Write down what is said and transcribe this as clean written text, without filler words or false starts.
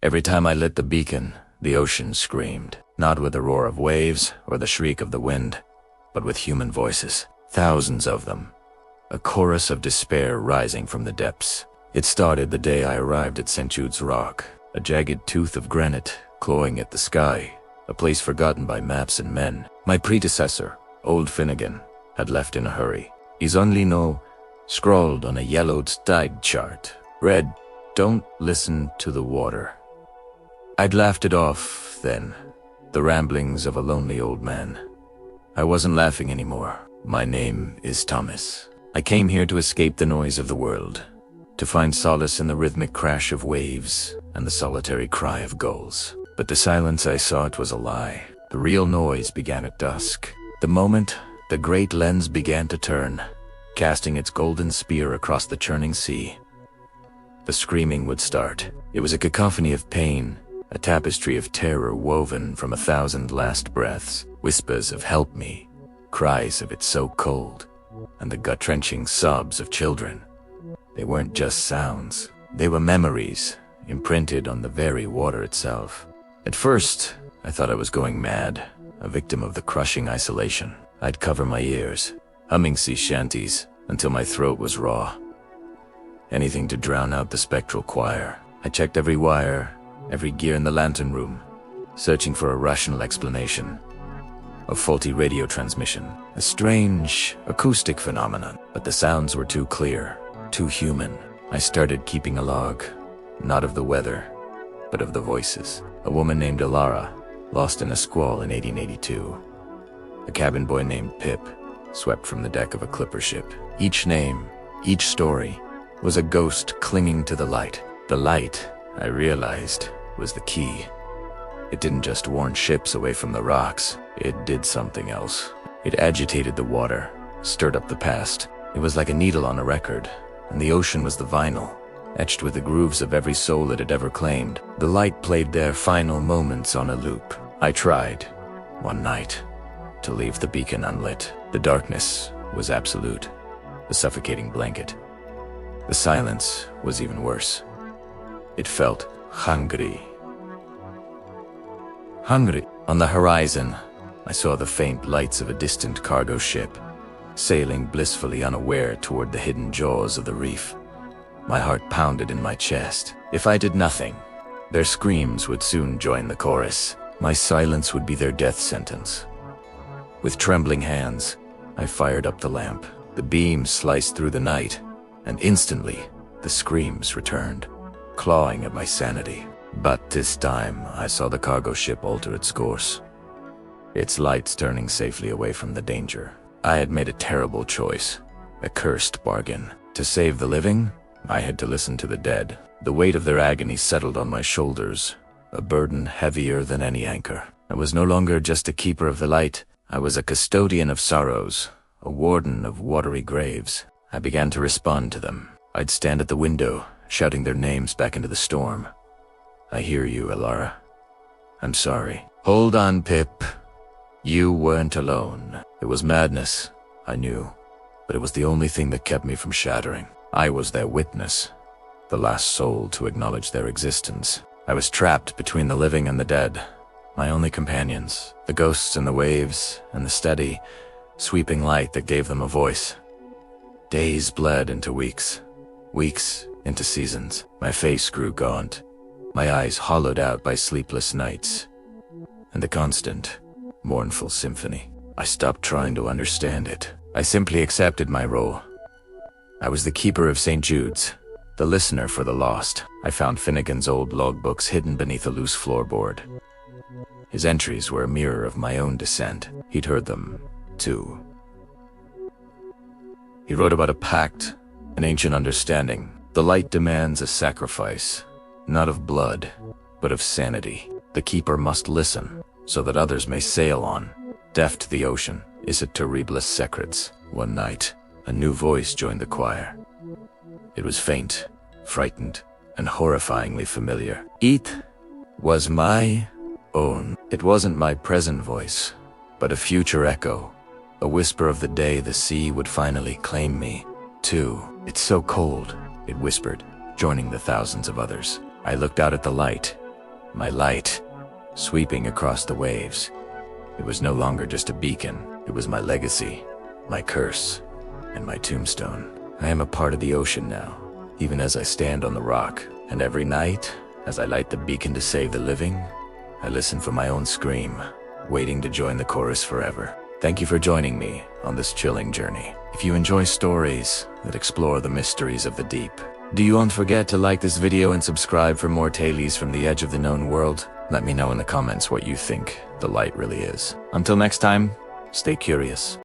Every time I lit the beacon, the ocean screamed, not with the roar of waves or the shriek of the wind, but with human voices, thousands of them, a chorus of despair rising from the depths. It started the day I arrived at St. Jude's Rock, a jagged tooth of granite clawing at the sky, a place forgotten by maps and men. My predecessor, Old Finnegan, had left in a hurry. His only no scrawled on a yellowed tide chart read, "Don't listen to the water." I'd laughed it off then, the ramblings of a lonely old man. I wasn't laughing anymore. My name is Thomas. I came here to escape the noise of the world, to find solace in the rhythmic crash of waves and the solitary cry of gulls. But the silence I sought was a lie. The real noise began at dusk. The moment the great lens began to turn, casting its golden spear across the churning sea, the screaming would start. It was a cacophony of pain, a tapestry of terror woven from 1,000 last breaths, whispers of "help me," cries of "it's so cold," and the gut-wrenching sobs of children. They weren't just sounds. They were memories, imprinted on the very water itself. At first, I thought I was going mad, a victim of the crushing isolation. I'd cover my ears, humming sea shanties until my throat was raw. Anything to drown out the spectral choir. I checked every wire, every gear in the lantern room, searching for a rational explanation. A faulty radio transmission, a strange acoustic phenomenon. But the sounds were too clear, too human. I started keeping a log, not of the weather, but of the voices. A woman named Alara, lost in a squall in 1882. A cabin boy named Pip, swept from the deck of a clipper ship. Each name, each story, was a ghost clinging to the light. The light, I realized, was the key. It didn't just warn ships away from the rocks. It did something else. It agitated the water, stirred up the past. It was like a needle on a record, and the ocean was the vinyl, etched with the grooves of every soul it had ever claimed. The light played their final moments on a loop. I tried, one night, to leave the beacon unlit. The darkness was absolute, a suffocating blanket. The silence was even worse. It felt hungry. Hungry. On the horizon, I saw the faint lights of a distant cargo ship, sailing blissfully unaware toward the hidden jaws of the reef. My heart pounded in my chest. If I did nothing, their screams would soon join the chorus. My silence would be their death sentence. With trembling hands, I fired up the lamp. The beam sliced through the night, and instantly, the screams returned, clawing at my sanity. But this time, I saw the cargo ship alter its course, its lights turning safely away from the danger. I had made a terrible choice, a cursed bargain. To save the living, I had to listen to the dead. The weight of their agony settled on my shoulders, a burden heavier than any anchor. I was no longer just a keeper of the light. I was a custodian of sorrows, a warden of watery graves. I began to respond to them. I'd stand at the window, shouting their names back into the storm. "I hear you, Alara. I'm sorry. Hold on, Pip. You weren't alone." It was madness, I knew, but it was the only thing that kept me from shattering. I was their witness, the last soul to acknowledge their existence. I was trapped between the living and the dead, my only companions, the ghosts in the waves and the steady, sweeping light that gave them a voice. Days bled into weeks, weeks into seasons. My face grew gaunt, my eyes hollowed out by sleepless nights, and the constant, mournful symphony. I stopped trying to understand it. I simply accepted my role. I was the keeper of St. Jude's, the listener for the lost. I found Finnegan's old logbooks hidden beneath a loose floorboard. His entries were a mirror of my own descent. He'd heard them, too. He wrote about a pact, an ancient understanding. The light demands a sacrifice, not of blood, but of sanity. The keeper must listen, so that others may sail on. Deaf to the ocean, is it terribilis secrets. One night, a new voice joined the choir. It was faint, frightened, and horrifyingly familiar. It was my own. It wasn't my present voice, but a future echo, a whisper of the day the sea would finally claim me, too. "It's so cold," it whispered, joining the thousands of others. I looked out at the light, my light, sweeping across the waves. It was no longer just a beacon. It was my legacy, my curse, and my tombstone. I am a part of the ocean now, even as I stand on the rock. And every night, as I light the beacon to save the living, I listen for my own scream, waiting to join the chorus forever. Thank you for joining me on this chilling journey. If you enjoy stories that explore the mysteries of the deep, don't forget to like this video and subscribe for more tales from the edge of the known world. Let me know in the comments what you think the light really is. Until next time, stay curious.